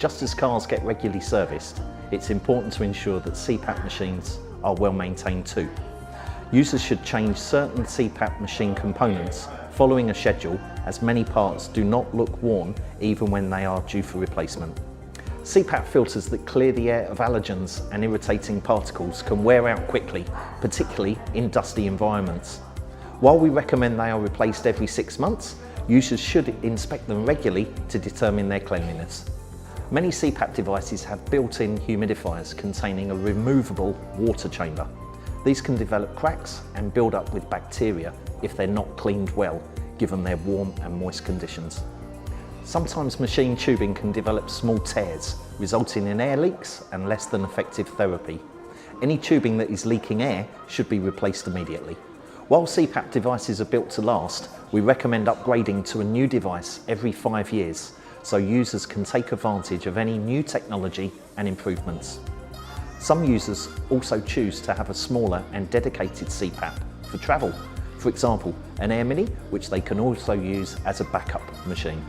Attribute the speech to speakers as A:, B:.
A: Just as cars get regularly serviced, it's important to ensure that CPAP machines are well maintained too. Users should change certain CPAP machine components following a schedule, as many parts do not look worn even when they are due for replacement. CPAP filters that clear the air of allergens and irritating particles can wear out quickly, particularly in dusty environments. While we recommend they are replaced every 6 months, users should inspect them regularly to determine their cleanliness. Many CPAP devices have built-in humidifiers containing a removable water chamber. These can develop cracks and build up with bacteria if they're not cleaned well, given their warm and moist conditions. Sometimes machine tubing can develop small tears, resulting in air leaks and less than effective therapy. Any tubing that is leaking air should be replaced immediately. While CPAP devices are built to last, we recommend upgrading to a new device every 5 years, so users can take advantage of any new technology and improvements. Some users also choose to have a smaller and dedicated CPAP for travel. For example, an Air Mini, which they can also use as a backup machine.